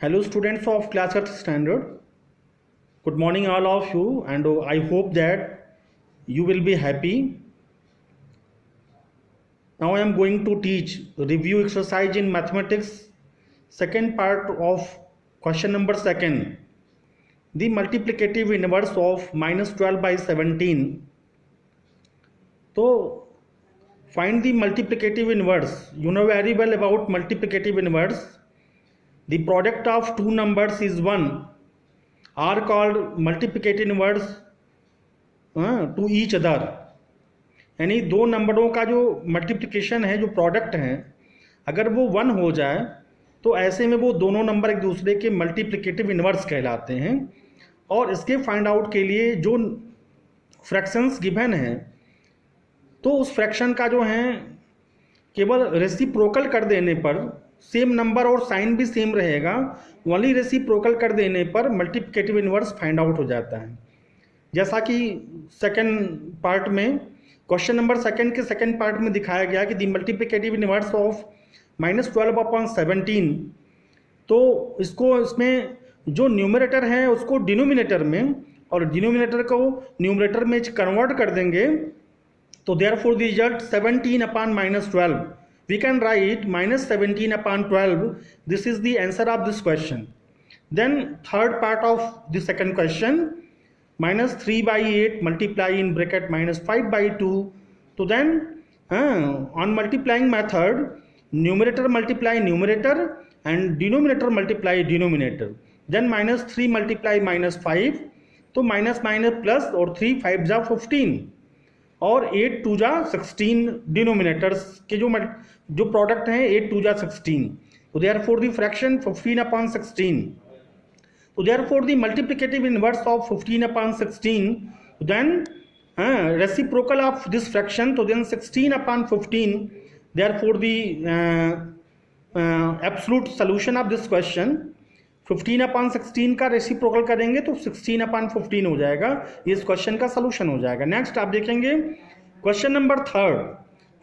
Hello students of class 8th standard. Good morning all of you, and I hope that you will be happy. Now I am going to teach review exercise in mathematics, second part of question number 2. The multiplicative inverse of minus 12 by 17. So find the multiplicative inverse. You know very well about multiplicative inverse. The product of two numbers is 1 are called multiplicative inverse to each other, यानी दो नंबरों का जो multiplication है, जो product है, अगर वो 1 हो जाए तो ऐसे में वो दोनों नंबर एक दूसरे के मल्टीप्लिकेटिव इन्वर्स कहलाते हैं। और इसके फाइंड आउट के लिए जो फ्रैक्शंस गिवन है, तो उस फ्रैक्शन का जो है केवल रेसिप्रोकल कर देने पर सेम नंबर और साइन भी सेम रहेगा, ओनली रेसिप्रोकल कर देने पर मल्टीप्लिकेटिव इन्वर्स फाइंड आउट हो जाता है। जैसा कि सेकंड पार्ट में, क्वेश्चन नंबर 2 के सेकंड पार्ट में दिखाया गया कि द मल्टीप्लिकेटिव इन्वर्स ऑफ -12/17, तो इसमें जो न्यूमरेटर है उसको डिनोमिनेटर में और डिनोमिनेटर को न्यूमरेटर में कन्वर्ट कर देंगे, तो therefore the result 17/-12. We can write -17/12. This is the answer of this question. Then third part of the second question, -3/8 multiply in bracket -5/2. So then on multiplying method, numerator multiply numerator and denominator multiply denominator. Then -3 multiply -5, तो minus plus और 3 5 जा 15 और 8 2 जा 16 denominators के जो product हैं 8 2 जा 16, तो देयरफॉर द फ्रैक्शन 15/16. तो therefore the multiplicative inverse of 15/16, then reciprocal of this fraction, तो then 16/15. Therefore the absolute solution of this question, 15/16 का रेसिप्रोकल करेंगे तो 16/15 हो जाएगा, ये इस क्वेश्चन का सलूशन हो जाएगा। नेक्स्ट आप देखेंगे question number 3,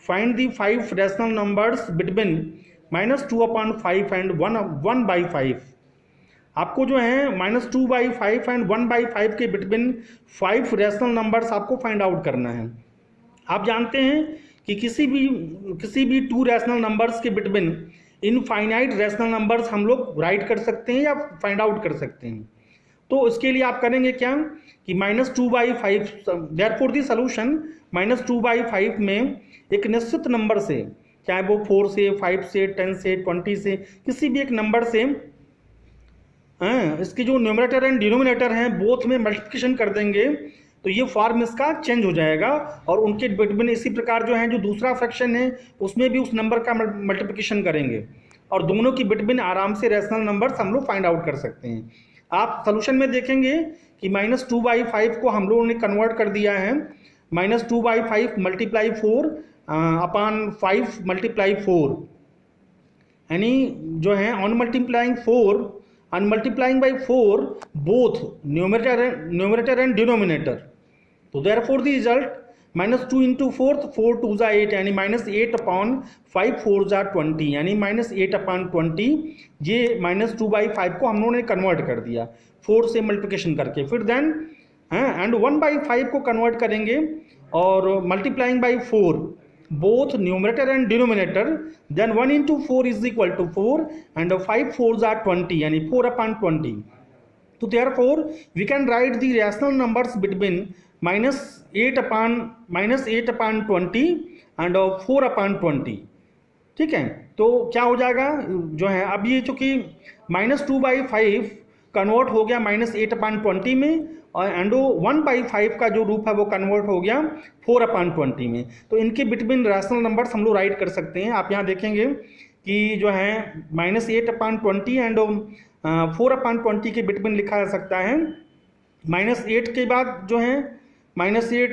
find the 5 rational numbers between -2/5 and 1/5। आपको जो है -2/5 एंड 1/5 के बिटवीन 5 रैशनल नंबर्स आपको फाइंड आउट करना है। आप जानते हैं कि किसी भी 2 रैशनल नंबर्स के बिटवीन इनफाइनाइट रैशनल नंबर्स हम लोग राइट कर सकते हैं या फाइंड आउट कर सकते हैं। तो इसके लिए आप करेंगे क्या कि -2/5, देयरफॉर द सॉल्यूशन -2/5 में एक निश्चित नंबर से, चाहे वो 4 से 5 से 10 से 20 से किसी भी एक नंबर से इसके जो न्यूमरेटर एंड डिनोमिनेटर हैं बोथ में मल्टीप्लिकेशन कर देंगे, तो ये फॉर्म इसका चेंज हो जाएगा और उनके बिटवीन इसी प्रकार जो है जो दूसरा फ्रैक्शन है उसमें भी उस नंबर का मल्टीप्लिकेशन करेंगे और दोनों की बिटवीन आराम से रैशनल नंबर्स हम लोग फाइंड आउट कर सकते हैं। आप सोल्यूशन में देखेंगे कि -2/5 को हम लोगों ने कन्वर्ट कर दिया है -2/5 मल्टीप्लाई 4 अपॉन 5 मल्टीप्लाई 4, यानी जो है on multiplying by 4 both numerator and denominator, तो देयरफॉर द रिजल्ट -2 × 4, 4 2 जा 8, यानी -8/5 4 जा 20, यानी -8/20। ये -2/5 को हम लोगों ने कन्वर्ट कर दिया 4 से मल्टीप्लिकेशन करके। फिर देन एंड 1/5 को कन्वर्ट करेंगे और multiplying by 4 both numerator and denominator, then 1 × 4 is equal to 4 and 5 4 जा 20, यानी 4/20. तो therefore we can write the rational numbers between -8/20 and 4/20। ठीक है, तो क्या हो जाएगा जो है, अब ये चूँकि -2/5 कन्वर्ट हो गया -8/20 में और एंड 1/5 का जो रूप है वो कन्वर्ट हो गया 4/20 में, तो इनके बिटवीन रैशनल नंबर्स हम लोग राइट कर सकते हैं। आप यहाँ देखेंगे कि जो है -8/20 एंड 4/20 के बिटवीन लिखा जा सकता है। -8 के बाद जो है -8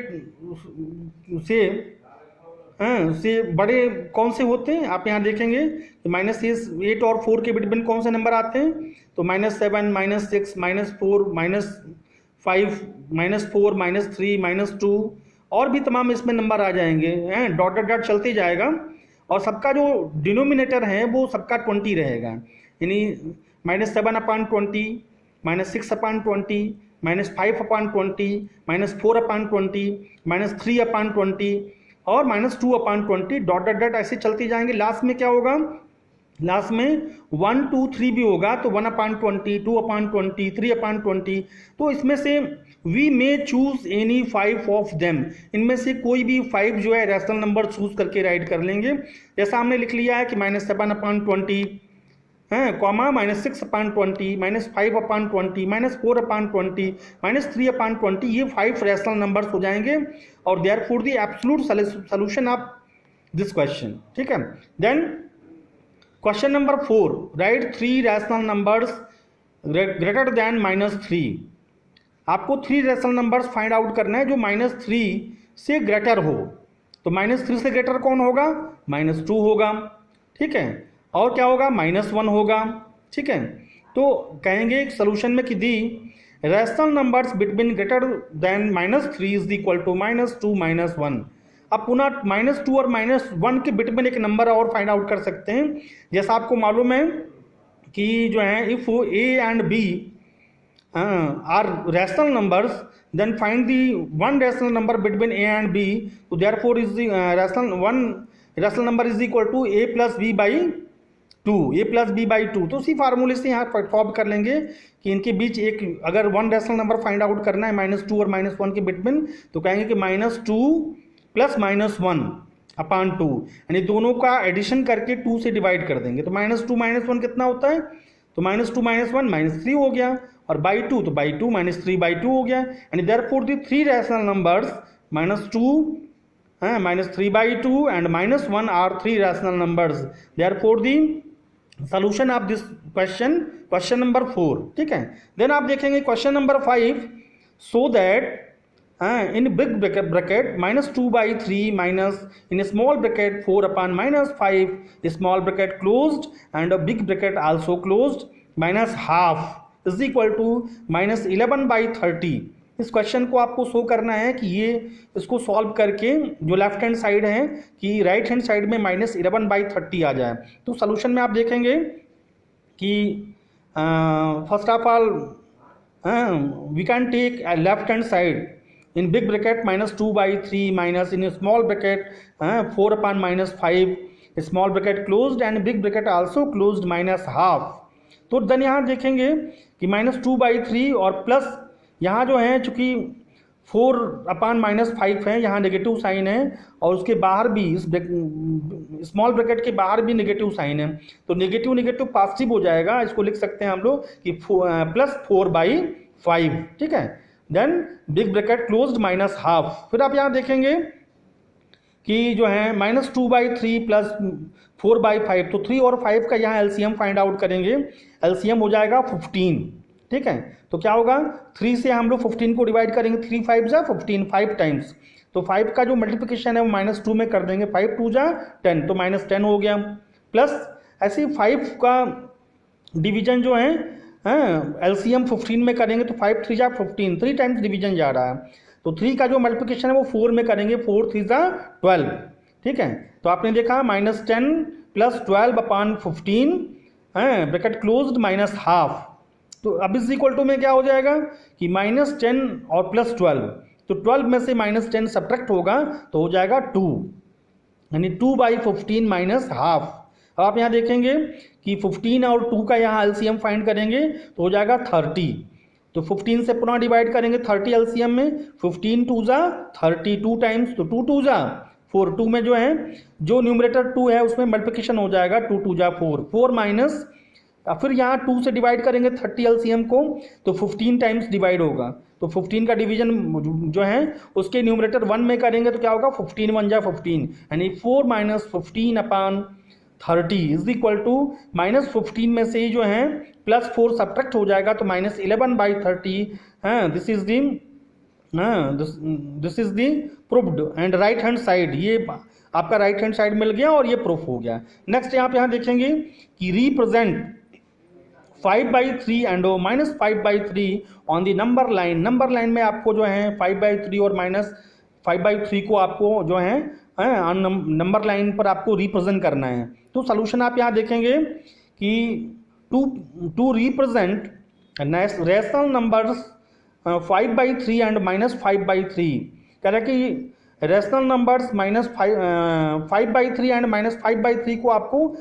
से बड़े कौन से होते हैं, आप यहाँ देखेंगे कि -8 और 4 के बिटवीन कौन से नंबर आते हैं, तो -7 -6 -4 -5 -4 -3 -2 और भी तमाम इसमें नंबर आ जाएंगे, डॉट डॉट डॉट चलते जाएगा और सबका जो डिनोमिनेटर है वो सबका 20 रहेगा, यानी -7/20, -6/20, -5/20, -4/20, -3/20 और -2/20 डॉट डॉट डॉट ऐसे चलती जाएंगे। लास्ट में क्या होगा, लास्ट में 1 2 3 भी होगा, तो 1/20, 2/20, 3/20। तो इसमें से we may choose any 5 of them, इनमें से कोई भी 5 जो है रैशनल नंबर चूज करके राइट कर लेंगे। जैसा हमने लिख लिया है कि -7/20 है, कॉमा -6/20, -5/20, -4/20, -3/20, ये 5 रैशनल नंबर्स हो जाएंगे और therefore the absolute solution of this question. ठीक है, then question number 4, write 3 rational numbers greater than -3। आपको 3 रैशनल नंबर्स फाइंड आउट करना है जो -3 से ग्रेटर हो। तो -3 से ग्रेटर कौन होगा, -2 होगा। ठीक है, और क्या होगा, -1 होगा। ठीक है, तो कहेंगे सोल्यूशन में कि the rational numbers between greater than -3 is equal to -2 -1। अब पुनः -2 और -1 के बिट में एक नंबर और फाइंड आउट कर सकते हैं। जैसा आपको मालूम है कि जो है if A and B are rational numbers then find the one rational number between A and B, तो therefore is the rational number is equal to a + b / 2, a + b / 2। तो उसी फार्मूले से यहाँ सॉल्व कर लेंगे कि इनके बीच एक अगर one rational number find out करना है -2 और -1 के बिटवीन, तो कहेंगे कि -2 + -1/2, यानी दोनों का एडिशन करके 2 से डिवाइड कर देंगे। तो -2 -1 कितना होता है, तो -2 -1 -3 हो गया, और बाई 2 तो बाई 2 -3/2 हो गया। यानी therefore the 3 rational numbers -2 -3/2 and -1 are 3 rational numbers. Therefore the solution of this question number 4। ठीक है, देन आप देखेंगे question number 5, so that in big bracket -2/3 minus in a small bracket 4/-5 small bracket closed and a big bracket also closed -half is equal to -11/30। इस question को आपको show करना है कि ये इसको सॉल्व करके जो लेफ्ट हैंड साइड है कि राइट हैंड साइड में -11/30 आ जाए। तो सोल्यूशन में आप देखेंगे कि first of all we can take left hand side in big bracket -2/3 minus in a small bracket 4/-5 small bracket closed and big bracket also closed -half। तो देन यहाँ देखेंगे कि -2/3 और प्लस यहाँ जो है चूँकि 4/-5 है, यहाँ नेगेटिव साइन है और उसके बाहर भी इस स्मॉल ब्रैकेट के बाहर भी नेगेटिव साइन है, तो नेगेटिव नेगेटिव पॉजिटिव हो जाएगा। इसको लिख सकते हैं हम लोग कि +4/5। ठीक है, then big bracket closed -half। फिर आप यहाँ देखेंगे कि जो है -2/3 + 4/5, तो 3 और 5 का यहाँ एलसीएम फाइंड आउट करेंगे। एलसीएम हो जाएगा 15। ठीक है, तो क्या होगा, 3 से हम लोग 15 को डिवाइड करेंगे, 3 5 जा 15, 5 टाइम्स। तो 5 का जो मल्टीप्लिकेशन है वो -2 में कर देंगे, 5 2 जा 10, तो -10 हो गया। प्लस ऐसे 5 का डिवीजन जो है एलसीएम 15 में करेंगे, तो 5 3 जा 15, 3 टाइम्स डिवीजन जा रहा है। तो 3 का जो मल्टीप्लिकेशन है वो 4 में करेंगे, 4 3 जा 12। ठीक है, तो आपने देखा -10 + 12/15 ब्रैकेट क्लोज्ड -half। तो अब इस इक्वल टू में क्या हो जाएगा कि -10 और +12, तो 12 में से -10 सब्ट्रैक्ट होगा तो हो जाएगा 2, यानी 2/15 -half। अब आप यहाँ देखेंगे कि 15 और 2 का यहाँ एलसीएम फाइंड करेंगे तो हो जाएगा 30। तो 15 से पुनः डिवाइड करेंगे 30 एलसीएम में, 15 2 जा 30, 2 टाइम्स, तो 2 2 जा 4, 2 में जो है जो न्यूमरेटर 2 है उसमें मल्टीप्लिकेशन हो जाएगा, 2 2 जा 4, 4 माइनस, फिर यहाँ 2 से डिवाइड करेंगे 30 एलसीएम को, तो 15 टाइम्स डिवाइड होगा। तो 15 का डिवीजन जो है उसके न्यूमरेटर 1 में करेंगे तो क्या होगा, 15 1 जा 15, यानी 4 - 15/30 इज इक्वल टू -15 में से ही जो है +4 सब्ट्रैक्ट हो जाएगा, तो -11/30। This is the proved and right hand side, ये आपका राइट हैंड साइड मिल गया और ये प्रूफ हो गया। नेक्स्ट यहाँ देखेंगे कि represent 5/3 and -5/3 on the number line. Number line में आपको जो है 5/3 और -5/3 को आपको जो है नंबर लाइन पर आपको रिप्रेजेंट करना है। तो सोल्यूशन आप यहाँ देखेंगे कि to represent rational numbers 5/3 and -5/3। कह रहा है कि रेशनल नंबर्स -5/3 एंड -5/3 को आपको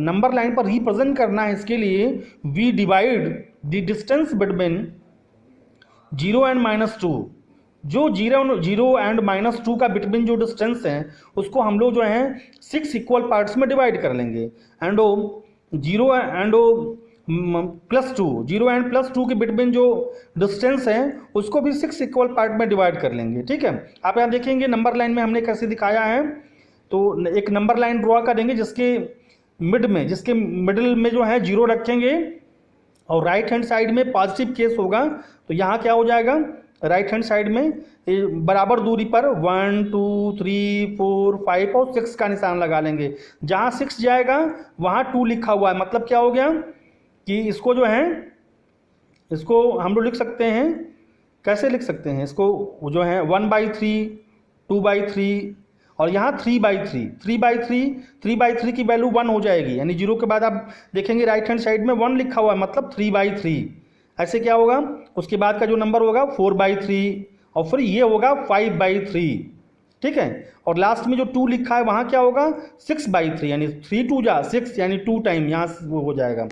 नंबर लाइन पर रिप्रेजेंट करना है। इसके लिए we divide the distance between 0 and -2। जो 0 एंड -2 का बिटवीन जो डिस्टेंस है उसको हम लोग जो है 6 इक्वल पार्ट्स में डिवाइड कर लेंगे। एंड 0 एंड +2, 0 एंड +2 के बिटवीन जो डिस्टेंस है उसको भी 6 इक्वल पार्ट में डिवाइड कर लेंगे। ठीक है, आप यहाँ देखेंगे नंबर लाइन में हमने कैसे दिखाया है। तो एक नंबर लाइन ड्रॉ करेंगे जिसके मिडिल में जो है 0 रखेंगे और राइट हैंड साइड में पॉजिटिव केस होगा। तो यहाँ क्या हो जाएगा, राइट हैंड साइड में बराबर दूरी पर 1 2 3 4 5 और 6 का निशान लगा लेंगे। जहाँ 6 जाएगा वहाँ 2 लिखा हुआ है, मतलब क्या हो गया कि इसको जो है, इसको हम लोग लिख सकते हैं, कैसे लिख सकते हैं इसको, जो है 1/3, 2/3 और यहाँ 3/3। 3/3 की वैल्यू 1 हो जाएगी, यानी 0 के बाद आप देखेंगे राइट हैंड साइड में 1 लिखा हुआ है, मतलब 3/3। ऐसे क्या होगा, उसके बाद का जो नंबर होगा 4/3 और फिर ये होगा 5/3। ठीक है, और लास्ट में जो 2 लिखा है वहाँ क्या होगा 6/3, यानी 3 2 जा 6, यानी 2 टाइम यहाँ वो हो जाएगा।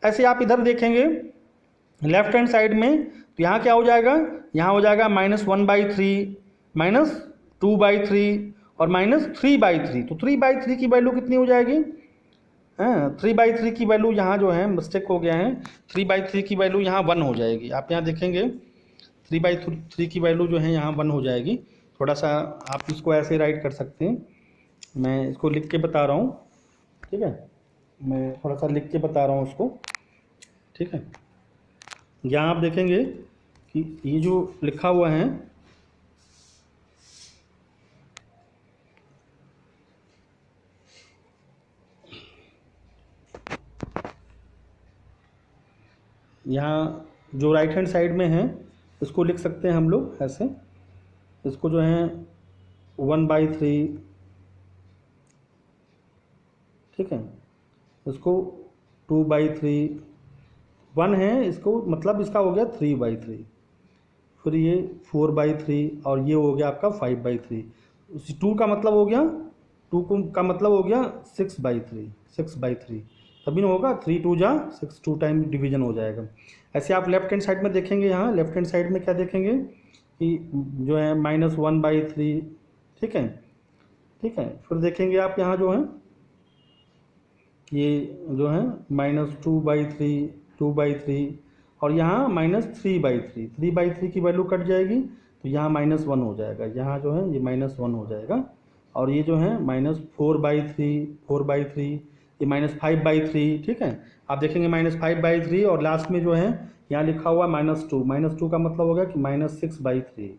ऐसे आप इधर देखेंगे लेफ्ट हैंड साइड में, तो यहाँ क्या हो जाएगा, यहाँ हो जाएगा -1/3, -2/3 और -3/3। तो 3/3 की वैल्यू कितनी हो जाएगी, 3/3 की वैल्यू यहाँ जो है मिस्टेक हो गया है, 3/3 की वैल्यू यहाँ 1 हो जाएगी। आप यहाँ देखेंगे 3/3 की वैल्यू जो है यहाँ 1 हो जाएगी। थोड़ा सा आप इसको ऐसे राइट कर सकते हैं, मैं इसको लिख के बता रहा हूँ। ठीक है, मैं थोड़ा सा लिख के बता रहा हूँ उसको। ठीक है, यहाँ आप देखेंगे कि ये जो लिखा हुआ है, यहाँ जो राइट हैंड साइड में है इसको लिख सकते हैं हम लोग ऐसे, इसको जो है 1/3। ठीक है, इसको 2/3, 1 है इसको, मतलब इसका हो गया 3/3, फिर ये 4/3 और ये हो गया आपका 5/3। 2 का मतलब हो गया, 2 का मतलब हो गया 6/3, तभी ना होगा 3 2 जा 6, 2 टाइम डिवीजन हो जाएगा। ऐसे आप लेफ्ट हैंड साइड में देखेंगे, यहाँ लेफ्ट हैंड साइड में क्या देखेंगे कि जो है -1/3। ठीक है, फिर देखेंगे आप यहाँ जो है ये जो है -2/3, 2/3 और यहाँ -3/3। 3/3 की वैल्यू कट जाएगी तो यहाँ -1 हो जाएगा, यहाँ जो है ये -1 हो जाएगा। और ये जो है -4/3, ये -5/3। ठीक है, आप देखेंगे -5/3 और लास्ट में जो है यहाँ लिखा हुआ -2 का मतलब होगा कि -6/3।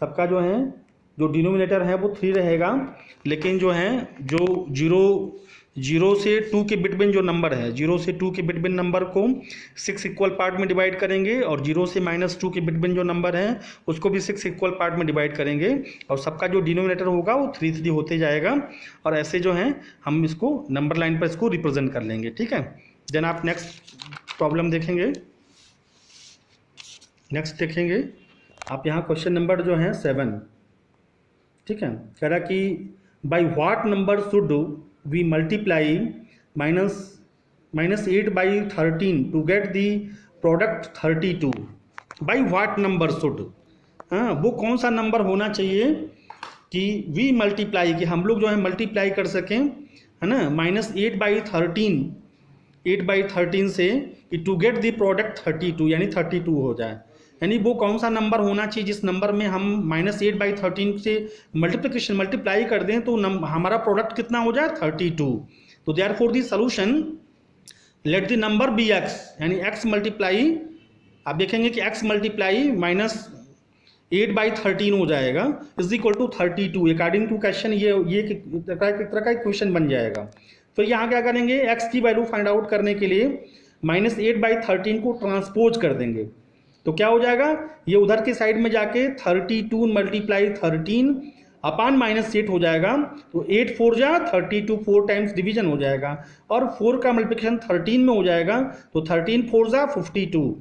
सबका जो है जो डिनोमिनेटर है वो 3 रहेगा, लेकिन जो है जो 0 से 2 के बिटवीन जो नंबर है, 0 से 2 के बिटवीन नंबर को 6 इक्वल पार्ट में डिवाइड करेंगे और 0 से -2 के बिटवीन जो नंबर है उसको भी 6 इक्वल पार्ट में डिवाइड करेंगे और सबका जो डिनोमिनेटर होगा वो 3 होते जाएगा। और ऐसे जो है हम इसको नंबर लाइन पर इसको रिप्रेजेंट कर लेंगे। ठीक है, देन आप नेक्स्ट प्रॉब्लम देखेंगे। नेक्स्ट देखेंगे आप यहाँ क्वेश्चन नंबर जो है 7। ठीक है, कह रहा कि by what number should we multiply -8/13 to get the product 32। By what number should, वो कौन सा नंबर होना चाहिए कि वी मल्टीप्लाई, कि हम लोग जो है मल्टीप्लाई कर सकें, है ना, -8/13 से कि टू गेट दी प्रोडक्ट 32, यानी 32 हो जाए। यानी वो कौन सा नंबर होना चाहिए जिस नंबर में हम -8/13 से मल्टीप्लाई कर दें तो हमारा प्रोडक्ट कितना हो जाए 32। तो therefore the solution let the number be x, यानी x मल्टीप्लाई, आप देखेंगे कि x मल्टीप्लाई -8/13 हो जाएगा is equal to 32। According to question ये तरह का क्वेश्चन बन जाएगा। तो यहाँ क्या करेंगे, x की वैल्यू फाइंड आउट करने के लिए -8/13 को ट्रांसपोज कर देंगे। तो क्या हो जाएगा, ये उधर की साइड में जाके 32 × 13 अपान -8 हो जाएगा, तो 8 4 जा 32, 4 टाइम्स डिवीजन हो जाएगा, और 4 का मल्टीप्लिकेशन 13 में हो जाएगा, तो 13 4 जा 52,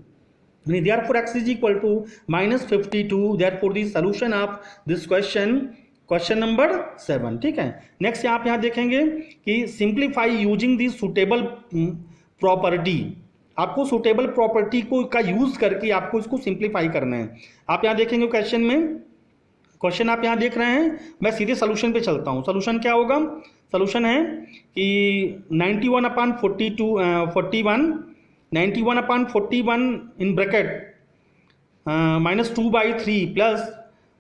therefore x is equal to -52, therefore the solution of this question number 7। ठीक है, नेक्स्ट आप यहाँ देखेंगे कि simplify using the suitable property, आपको सुटेबल प्रॉपर्टी को का यूज करके आपको इसको सिंप्लीफाई करना है। आप यहाँ देखेंगे क्वेश्चन में, क्वेश्चन आप यहाँ देख रहे हैं, मैं सीधे सोल्यूशन पे चलता हूँ। सोल्यूशन क्या होगा, सोल्यूशन है कि 91/41 in bracket -2/3 plus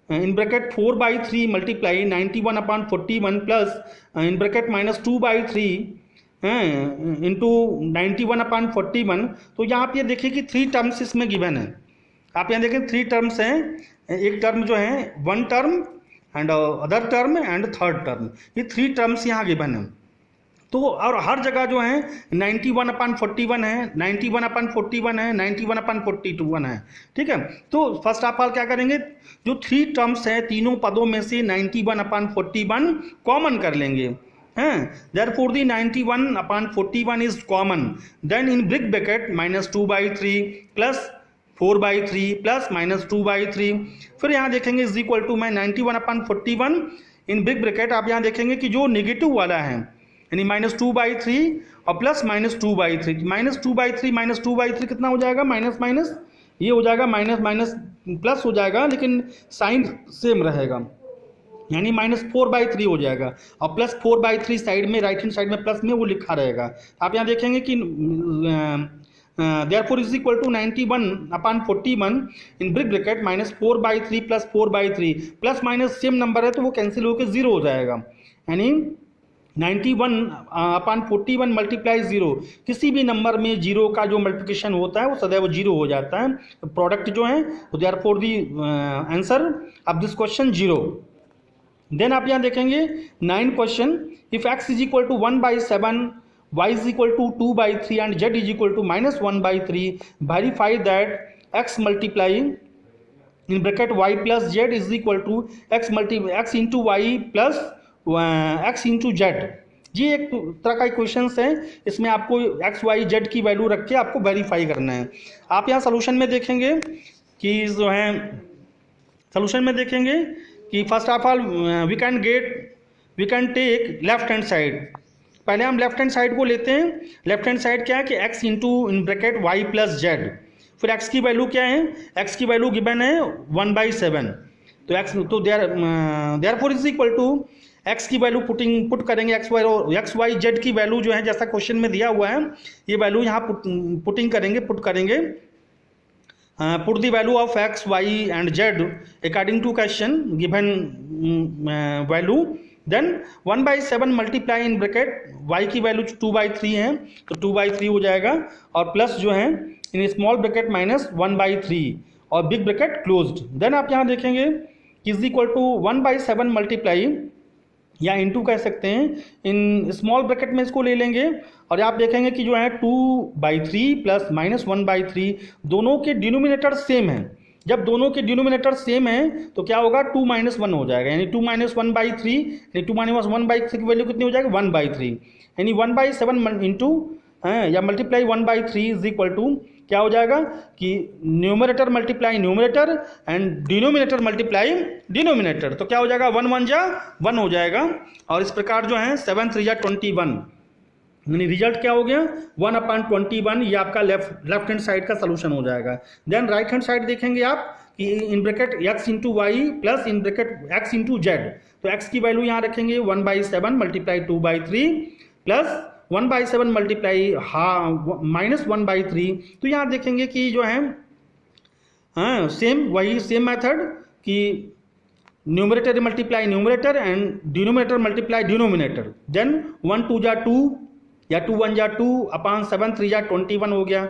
in bracket 4/3 multiply 91/41 plus in bracket -2/3 into 91/41। तो यहाँ पे देखिए कि 3 टर्म्स इसमें गिवन है। आप यहाँ देखें 3 टर्म्स हैं, एक टर्म जो है 1 term and other term and third term, ये 3 टर्म्स यहाँ गिवन है। तो और हर जगह जो है 91/41 है, 91/41 है, 91/42 है। ठीक है, तो फर्स्ट ऑफ ऑल क्या करेंगे, जो 3 टर्म्स है तीनों पदों में से 91/41 कॉमन कर लेंगे हैं। Therefore the 91/41 is common, then in bracket bracket -2/3 plus 4/3 plus -2/3, फिर यहाँ देखेंगे इज इक्वल टू मैं 91/41 इन ब्रैकेट ब्रैकेट, आप यहाँ देखेंगे कि जो नेगेटिव वाला है यानी -2/3 और प्लस -2/3, -2/3 कितना हो जाएगा, माइनस माइनस ये हो जाएगा, माइनस माइनस प्लस हो जाएगा, लेकिन साइन सेम रहेगा, यानी -4/3 हो जाएगा, और प्लस 4/3 साइड में राइट हैंड साइड में प्लस में वो लिखा रहेगा। आप यहाँ देखेंगे कि therefore is equal to 91/41 in bracket bracket -4/3 plus 4/3 plus minus same number है तो वो कैंसिल होकर 0 हो जाएगा, यानी 91/41 मल्टीप्लाई 0, किसी भी नंबर में 0 का जो मल्टीप्लिकेशन होता है वो सदैव 0 हो जाता है, तो प्रोडक्ट जो है, तो therefore the answer of this question 0। Then आप यहाँ देखेंगे 9 question, if x is equal to 1/7, y is equal to 2/3 and z is equal to -1/3, verify that x multiply in bracket y plus z is equal to x into y plus x into z। ये एक तरह का question है, इसमें आपको x y z की value रख के आपको वेरीफाई करना है। आप यहाँ सोल्यूशन में देखेंगे कि जो है, सोल्यूशन में देखेंगे कि first of all we can take left hand side. पहले हम लेफ्ट हैंड साइड को लेते हैं। लेफ्ट हैंड साइड क्या है कि x इंटू इन ब्रैकेट y प्लस जेड, फिर x की वैल्यू क्या है, x की वैल्यू गिवन है 1/7, तो x तो therefore is equal to x की वैल्यू पुट करेंगे, x y z की वैल्यू जो है जैसा क्वेश्चन में दिया हुआ है, ये वैल्यू यहाँ पुट करेंगे put the value of x y and z according to question given value, then 1/7 multiply in bracket y की वैल्यू 2/3 है तो 2/3 हो जाएगा, और प्लस जो है इन स्मॉल ब्रैकेट -1/3 और बिग ब्रैकेट क्लोज्ड। देन आप यहाँ देखेंगे इज इक्वल टू 1/7 मल्टीप्लाई या इनटू कह सकते हैं, इन स्मॉल ब्रैकेट में इसको ले लेंगे, और आप देखेंगे कि जो है 2/3 प्लस -1/3 दोनों के डिनोमिनेटर सेम है। जब दोनों के डिनोमिनेटर सेम है तो क्या होगा, 2 - 1 हो जाएगा, यानी 2 - 1/3, यानी 2 - 1/3 की वैल्यू कितनी हो जाएगी, 1/3, यानी 1/7 इंटू या मल्टीप्लाई 1/3 इज इक्वल टू क्या हो जाएगा कि numerator multiply numerator and denominator multiply denominator, तो क्या हो जाएगा 1 1 जा 1 हो जाएगा, और इस प्रकार जो है 7 3 जा 21, यानी रिजल्ट क्या हो गया 1/21, ये आपका लेफ्ट हैंड साइड का सोल्यूशन हो जाएगा। देन राइट हैंड साइड देखेंगे आप कि in bracket x into Y plus in bracket x into Z, तो x की वैल्यू यहाँ रखेंगे 1/7 मल्टीप्लाई 2/3 प्लस 1/7 मल्टीप्लाई -1/3, तो यहाँ देखेंगे कि जो है सेम मेथड कि numerator multiply numerator and denominator multiply denominator, then 1 2 जा 2 या 2 1 जा 2 अपान 7 3 जा 21 हो गया,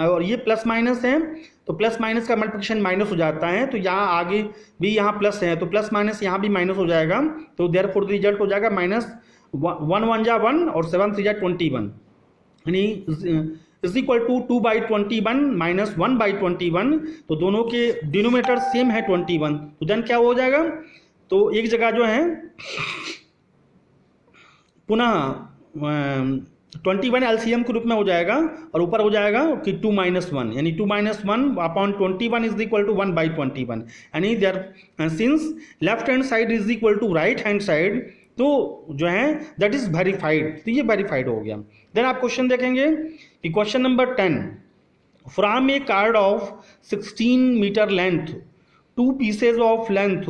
और ये प्लस माइनस है तो प्लस माइनस का मल्टीप्लिकेशन माइनस हो जाता है, तो यहाँ आगे भी यहाँ प्लस है तो प्लस माइनस यहाँ भी माइनस हो जाएगा, तो देयरफॉर रिजल्ट हो जाएगा -1 1 जा 1 और 7 3 जा 21, यानी इज इक्वल टू 2/21 माइनस 1/21, तो दोनों के डिनोमिनेटर सेम है 21, तो देन क्या हो जाएगा, तो एक जगह जो है पुनः 21 एलसीएम के रूप में हो जाएगा और ऊपर हो जाएगा कि 2 - 1 यानी 2 - 1 अपॉन 21 इज इक्वल टू 1/21 यानी there since left hand side is equal to right hand side तो जो है दैट इज वेरीफाइड, तो ये वेरीफाइड हो गया। देन आप क्वेश्चन देखेंगे कि question number 10, from a cord of 16 metre length 2 pieces of length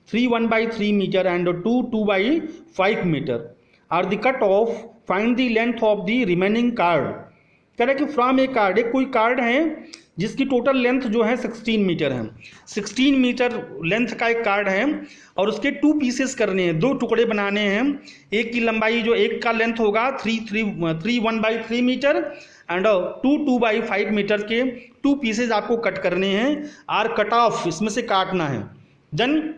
3 1/3 metre and 2 2/5 metre are the cut off, find the length of the remaining cord. कह रहा है कि फ्रॉम ए कार्ड, एक कोई कार्ड है जिसकी टोटल लेंथ जो है 16 मीटर है, 16 मीटर लेंथ का एक कार्ड है और उसके 2 पीसेस करने हैं, 2 टुकड़े बनाने हैं। एक की लंबाई जो एक का लेंथ होगा 3 1/3 मीटर एंड 2 2/5 मीटर के 2 पीसेज आपको कट करने हैं, आर कट ऑफ, इसमें से काटना है। Then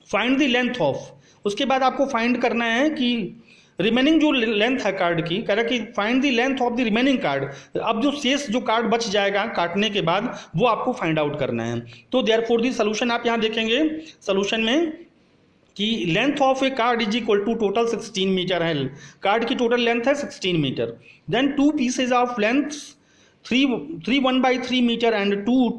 find the length of, उसके बाद आपको फाइंड करना है कि रिमेनिंग जो लेंथ है कार्ड की, कह रहा है कि find the length of the remaining card. अब जो शेष जो कार्ड बच जाएगा काटने के बाद वो आपको फाइंड आउट करना है। तो देयरफॉर द सॉल्यूशन आप यहाँ देखेंगे सोल्यूशन में कि length of a cord is equal to total 16 metre है, कार्ड की टोटल लेंथ है 16 metre. Then 2 pieces of length 3 1/3 metre and 2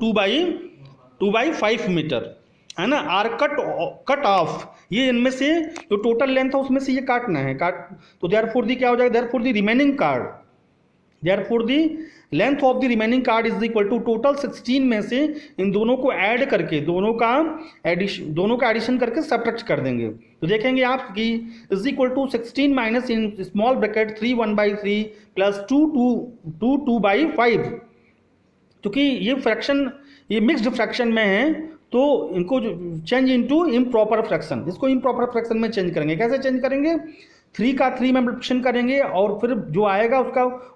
2/5 metre है ना, आर कट ऑफ, ये इनमें से जो टोटल लेंथ है उसमें से ये काटना है तो देयरफॉर दी क्या हो जाएगा, therefore the remaining cord, therefore the length of the remaining cord is equal to total 16 में से इन दोनों को ऐड करके दोनों का एडिशन करके सब्ट्रैक्ट कर देंगे। तो देखेंगे आप कि is equal to 16 minus in small bracket 3 1/3 plus 2 2/5, क्योंकि ये फ्रैक्शन ये मिक्स्ड फ्रैक्शन में है तो इनको चेंज इनटू इम्प्रॉपर फ्रैक्शन, इसको इम्प्रॉपर फ्रैक्शन में चेंज करेंगे। कैसे चेंज करेंगे, 3 का 3 में मल्टीप्लिकेशन करेंगे और फिर जो आएगा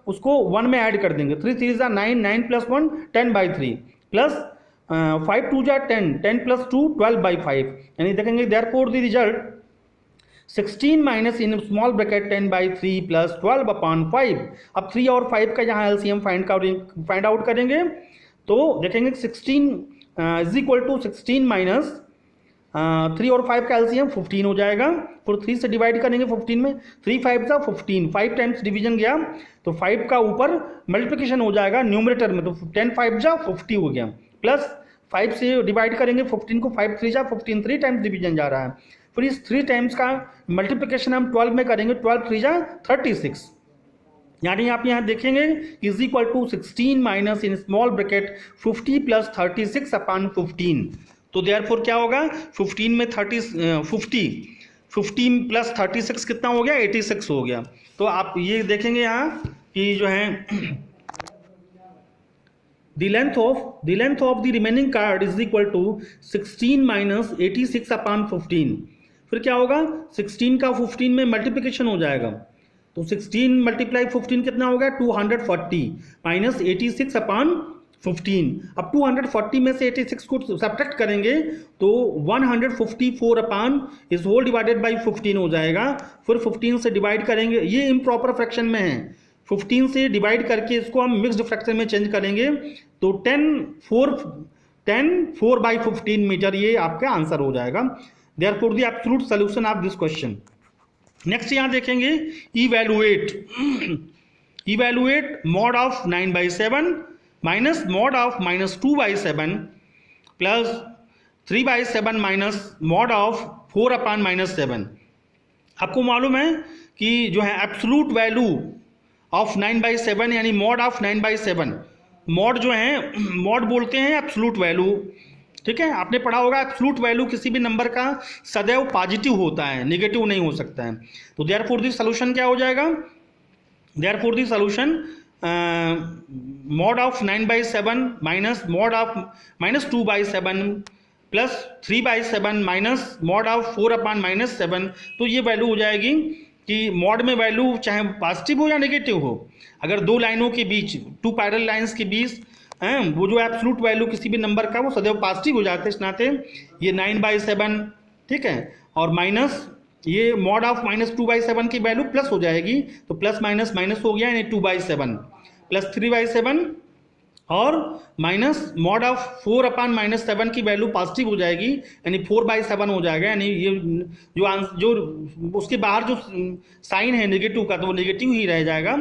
उसको 1 में ऐड कर देंगे। 3 3 9 9 + 1 10/3 प्लस 5 2 10 10 + 2 12/5 यानी देखेंगे therefore the result 16 minus in small bracket 10/3 plus 12/5। अब 3 और 5 का यहाँ एलसीएम फाइंड आउट करेंगे तो देखेंगे 16 इज इक्वल टू 16 माइनस 3 और 5 का एलसीएम 15 हो जाएगा। फिर 3 से डिवाइड करेंगे 15 में, 3 5 सा 15, 5 टाइम्स डिवीजन गया तो 5 का ऊपर मल्टीप्लिकेशन हो जाएगा न्यूमरेटर में, तो 10 5 जा 50 हो गया, प्लस 5 से डिवाइड करेंगे 15 को, 5 3 जा 15, 3 टाइम्स डिवीजन जा रहा है। फिर इस 3 टाइम्स का मल्टीप्लिकेशन हम 12 में करेंगे, 12 3 जा 36 यानी आप यहाँ देखेंगे is equal to 16 minus in small bracket 50 plus 36 upon 15। तो देयरफॉर क्या होगा 15 में 50 प्लस 36 कितना हो गया 86 हो गया। तो आप ये देखेंगे यहाँ कि जो है the length of the remaining cord is equal to 16 minus 86 upon 15। फिर क्या होगा 16 का 15 में मल्टीप्लिकेशन हो जाएगा तो 16 × 15 कितना होगा 240 माइनस 86 अपॉन 15। अब 240 में से 86 को सब्ट्रैक्ट करेंगे तो 154 अपॉन इस होल डिवाइडेड बाई 15 हो जाएगा। फिर 15 से डिवाइड करेंगे, ये इम्प्रॉपर फ्रैक्शन में है, 15 से डिवाइड करके इसको हम मिक्स्ड फ्रैक्शन में चेंज करेंगे तो 10 4/15 मीटर ये आपका आंसर हो जाएगा। Therefore the absolute solution of this question. Next यहाँ देखेंगे evaluate mod of 9/7 minus mod of -2/7 plus 3/7 minus mod of 4/-7। आपको मालूम है कि जो है एब्सोल्यूट वैल्यू ऑफ 9/7 यानी मॉड ऑफ 9/7, मॉड जो है मॉड बोलते हैं एब्सोल्यूट वैल्यू, ठीक है, आपने पढ़ा होगा एब्सोल्यूट वैल्यू किसी भी नंबर का सदैव पॉजिटिव होता है, नेगेटिव नहीं हो सकता है। तो देयरफॉर द सॉल्यूशन क्या हो जाएगा, therefore the solution mod of 9/7 minus mod of -2/7 plus 3/7 minus mod of 4/-7। तो ये वैल्यू हो जाएगी कि मॉड में वैल्यू चाहे पॉजिटिव हो या नेगेटिव हो, अगर दो लाइनों के बीच, 2 पैरेलल लाइंस के बीच वो जो एब्सोल्यूट वैल्यू किसी भी नंबर का वो सदैव पॉजिटिव हो जाते हैं, इस नाते ये 9/7, ठीक है, और माइनस ये मॉड ऑफ -2/7 की वैल्यू प्लस हो जाएगी तो प्लस माइनस माइनस हो गया यानी 2/7 प्लस 3/7 और माइनस मॉड ऑफ 4/-7 की वैल्यू पॉजिटिव हो जाएगी, यानी 4/7 हो जाएगा, यानी ये जो उसके बाहर जो साइन है नेगेटिव का तो वो नेगेटिव ही रह जाएगा।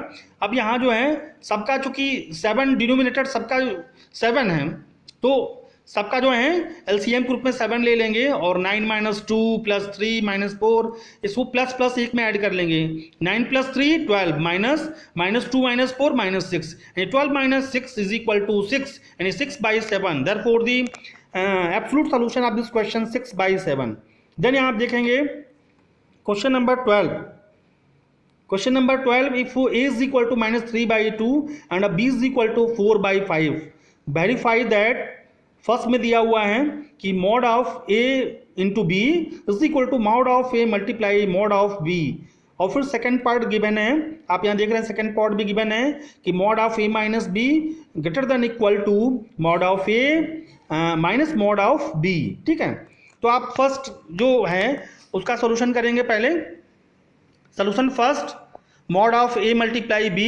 अब यहाँ जो है सबका चूंकि 7 डिनोमिनेटर सबका 7 है, तो सबका जो है एलसीएम ग्रुप में 7 ले लेंगे और 9 - 2 + 3 - 4 इसको प्लस 1 में ऐड कर लेंगे। 9 + 3 12 माइनस -2 - 4 -6, यानी 12 - 6 = 6, यानी 6/7। Therefore the absolute solution of this question 6/7। Then यहाँ आप देखेंगे question number 12। Question number 12, if a is equal to -3/2 and b is equal to 4/5, verify that. First में दिया हुआ है कि mod of a into b is equal to mod of a multiply mod of b, और फिर second part given है, आप यहाँ देख रहे हैं सेकंड पार्ट भी गिवन है कि mod of a minus b greater than equal to mod of a minus mod of b। ठीक है, तो आप फर्स्ट जो है उसका सॉल्यूशन करेंगे। पहले solution first, mod of a multiply b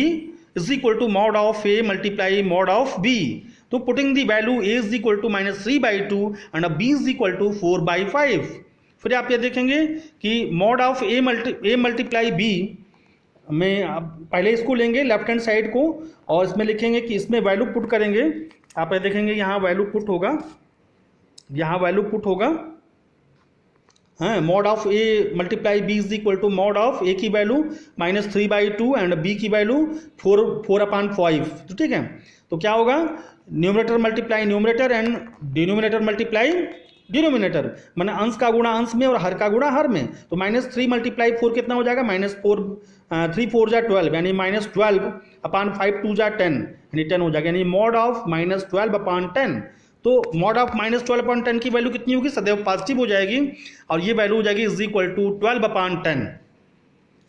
is equal to mod of a multiply mod of b। तो putting the value a is equal to -3/2 and b is equal to 4/5। फिर आप ये देखेंगे कि mod of a multiply b में आप पहले इसको लेंगे लेफ्ट हैंड साइड को और इसमें लिखेंगे कि इसमें वैल्यू पुट करेंगे। आप ये देखेंगे यहाँ वैल्यू पुट होगा, यहाँ वैल्यू पुट होगा, हाँ, mod of a multiply b is equal to mod of a की वैल्यू -3/2 एंड b की वैल्यू 4/5। तो ठीक है, तो क्या होगा, numerator multiply numerator and denominator multiply denominator, माने अंश का गुणा अंश में और हर का गुणा हर में। तो -3 × 4 कितना हो जाएगा, -3 4 जा 12, यानी -12/5 2 जा 10, यानी 10 हो जाएगा, यानी मॉड ऑफ -12/10। तो मॉड ऑफ -12/10 की वैल्यू कितनी होगी, सदैव पॉजिटिव हो जाएगी, और ये वैल्यू हो जाएगी इज इक्वल टू 12/10।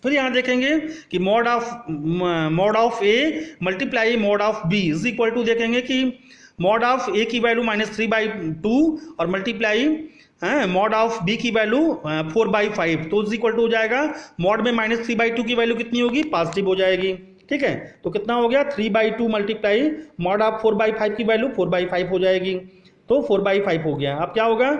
फिर यहाँ देखेंगे कि mod of a multiply mod of b is equal to, देखेंगे कि मॉड ऑफ a की वैल्यू -3/2 और मल्टीप्लाई मॉड ऑफ b की वैल्यू 4/5, तो इज इक्वल टू हो जाएगा मॉड में -3/2 की वैल्यू कितनी होगी, पॉजिटिव हो जाएगी। ठीक है, तो कितना हो गया, 3/2 मल्टीप्लाई मॉड ऑफ 4/5 की वैल्यू 4/5 हो जाएगी, तो 4/5 हो गया। अब क्या होगा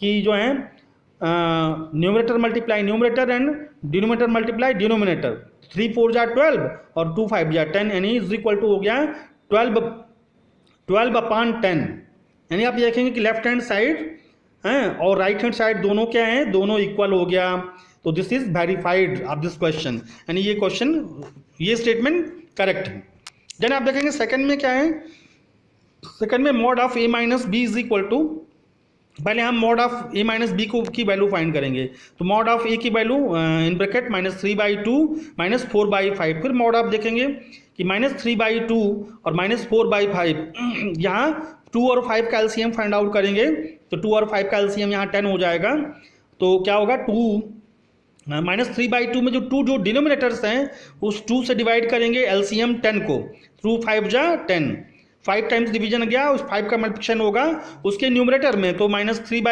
कि जो है numerator multiply numerator and denominator multiply denominator, 3 4 जा 12 और 2 5 जा 10, यानी इज इक्वल टू हो गया 12/10। यानी आप देखेंगे कि लेफ्ट हैंड साइड हैं और राइट हैंड साइड दोनों क्या हैं, दोनों इक्वल हो गया। तो this is verified of this question, यानी ये क्वेश्चन ये स्टेटमेंट करेक्ट है। देन आप देखेंगे सेकंड में क्या है, सेकंड में mod of a minus b is equal to, पहले हम mod of a minus b को की वैल्यू फाइंड करेंगे। तो मॉड ऑफ a की वैल्यू इन ब्रैकेट -3/2 -4/5, फिर मॉड ऑफ देखेंगे कि -3/2 और -4/5, यहाँ 2 और 5 का एलसीएम फाइंड आउट करेंगे, तो 2 और 5 का एलसीएम यहाँ 10 हो जाएगा। तो क्या होगा, -3/2 में जो 2 जो डिनोमिनेटर्स हैं उस 2 से डिवाइड करेंगे एलसीएम 10 को, 2 5 जा 10, 5 टाइम्स डिवीजन गया, उस 5 का मल्टीप्लिकेशन होगा उसके न्यूमरेटर में, तो -3 ×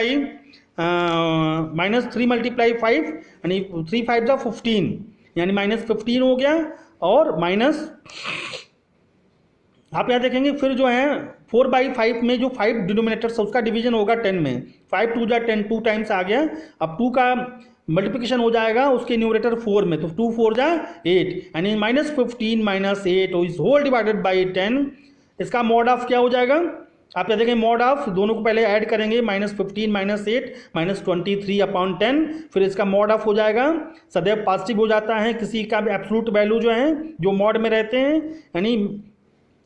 5 यानी 3 5 जा 15, यानी -15 हो गया, और माइनस आप यहाँ देखेंगे फिर जो है 4/5 में जो 5 डिनोमिनेटर्स है उसका डिवीजन होगा 10 में, 5 2 जा 10, 2 टाइम्स आ गया। अब 2 का मल्टीप्लिकेशन हो जाएगा उसके न्यूमरेटर 4 में, तो 2 4 जा 8, यानी -15 - 8 इज होल डिवाइडेड बाई 10। इसका मॉड ऑफ क्या हो जाएगा, आप क्या देखेंगे, मॉड ऑफ दोनों को पहले ऐड करेंगे, -15 - 8 -23/10, फिर इसका मॉड ऑफ हो जाएगा, सदैव पॉजिटिव हो जाता है किसी का भी एब्सोल्यूट वैल्यू जो है जो मॉड में रहते हैं, यानी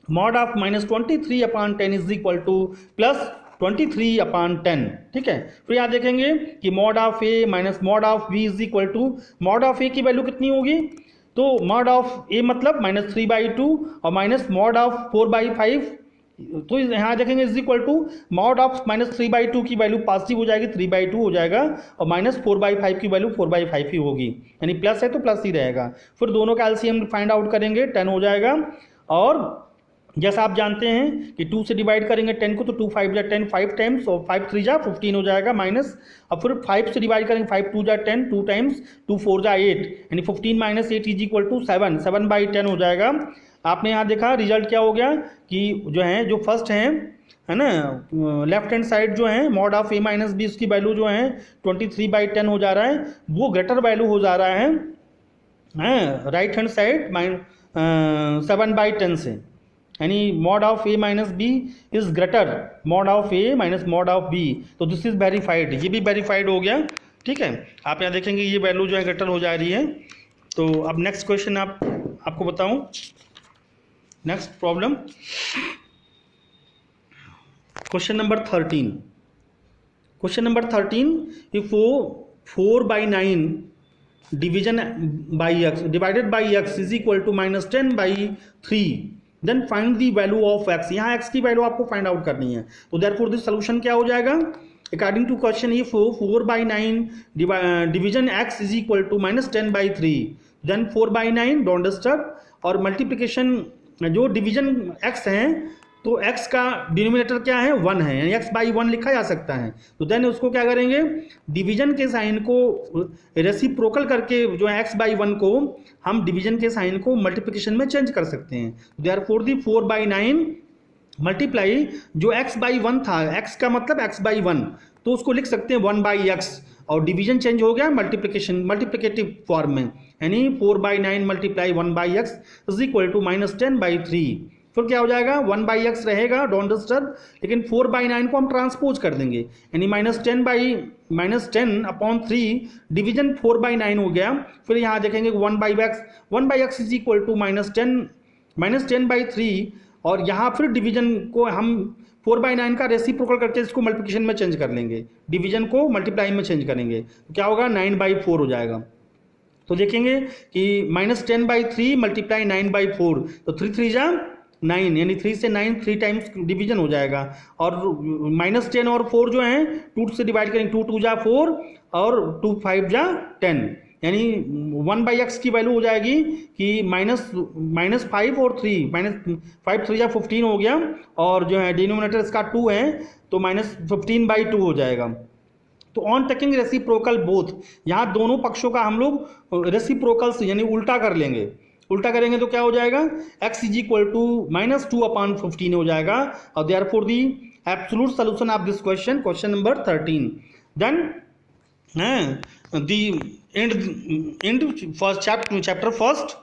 mod of -23/10 is equal to +23/10। ठीक है, फिर यहाँ देखेंगे कि mod of a minus mod of b is equal to, mod of a की वैल्यू कितनी होगी, तो मॉड ऑफ a मतलब -3/2 और माइनस मॉड ऑफ 4/5, तो यहाँ देखेंगे is equal to mod of -3/2 की वैल्यू पॉजिटिव हो जाएगी, 3/2 हो जाएगा, और -4/5 की वैल्यू 4/5 ही होगी, यानी प्लस है तो प्लस ही रहेगा। फिर दोनों का एलसीएम फाइंड आउट करेंगे, 10 हो जाएगा, और जैसा आप जानते हैं कि 2 से डिवाइड करेंगे 10 को, तो 2 5 जा 10 5 टाइम्स, और 5 3 जा 15 हो जाएगा माइनस, अब फिर 5 से डिवाइड करेंगे 5 2 जा 10, 2 टाइम्स 2 4 जा 8, यानी 15 - 8 इज इक्वल टू 7 7/10 हो जाएगा। आपने यहाँ देखा रिजल्ट क्या हो गया कि जो है जो फर्स्ट है ना, लेफ्ट हैंड साइड जो है mod of a minus b, उसकी वैल्यू जो है 23/10 हो जा रहा है, वो ग्रेटर वैल्यू हो जा रहा है राइट हैंड साइड 7/10 से, यानी mod of a minus b is greater mod of a minus mod of b, तो दिस इज वेरीफाइड, ये भी वेरीफाइड हो गया। ठीक है, आप यहाँ देखेंगे ये वैल्यू जो है ग्रेटर हो जा रही है। तो अब नेक्स्ट क्वेश्चन आपको बताऊं, next problem, question number 13। Question number 13, if 4/9 division by x divided by x is equal to -10/3, then find the value of x. यहाँ एक्स की वैल्यू आपको फाइंड आउट करनी है, तो देयरफॉर दिस सोल्यूशन क्या हो जाएगा, according to question if 4/9 division x is equal to -10/3, then 4/9 don't disturb, और मल्टीप्लिकेशन जो डिवीजन x है तो x का डिनोमिनेटर क्या है 1 है, यानी x/1 लिखा जा सकता है। तो देन उसको क्या करेंगे, डिवीजन के साइन को रेसिप्रोकल करके जो है x/1 को हम डिवीजन के साइन को मल्टीप्लिकेशन में चेंज कर सकते हैं। देयरफॉर दी 4/9 मल्टीप्लाई जो x/1 था, x का मतलब x/1, तो उसको लिख सकते हैं 1/x, और डिवीजन चेंज हो गया मल्टीप्लिकेटिव फॉर्म में, यानी 4/9 multiply 1/x is equal to -10/3। फिर क्या हो जाएगा, 1/x रहेगा डोंट डिस्टर्ब, लेकिन 4/9 को हम ट्रांसपोज कर देंगे, यानी -10/3 डिवीजन 4/9 हो गया। फिर यहाँ देखेंगे 1/x इज इक्वल टू -10/3, और यहाँ फिर डिवीजन को हम 4/9 का रेसिप्रोकल करके इसको मल्टीप्लिकेशन में चेंज कर लेंगे, डिवीजन को मल्टीप्लाई में चेंज करेंगे, तो क्या होगा 9/4 हो जाएगा। तो देखेंगे कि -10/3 मल्टीप्लाई 9/4, तो 3 3 जा 9, यानी 3 से 9 3 टाइम्स डिवीजन हो जाएगा, और -10 और 4 जो है 2 से डिवाइड करेंगे, 2 2 जा 4 और 2 5 जा 10, यानी 1/x की वैल्यू हो जाएगी कि -5 और 3, -5 3 जा 15 हो गया, और जो है डिनोमिनेटर इसका 2 है तो -15/2 हो जाएगा। तो ऑन टेकिंग रेसिप्रोकल बोथ, यहाँ दोनों पक्षों का हम लोग रेसिप्रोकल्स यानी उल्टा कर लेंगे, उल्टा करेंगे तो क्या हो जाएगा, x इज इक्वल टू -2/15 हो जाएगा, और therefore the absolute solution of this question, question number 13। Then the end first chapter first,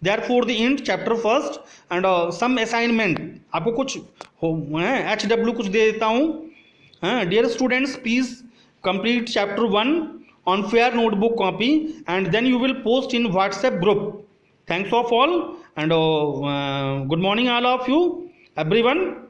therefore the end chapter first, and some assignment आपको कुछ HW कुछ दे देता हूँ। Dear students, please complete chapter 1 on fair notebook copy, and then you will post in WhatsApp group. Thanks of all, and good morning all of you, everyone.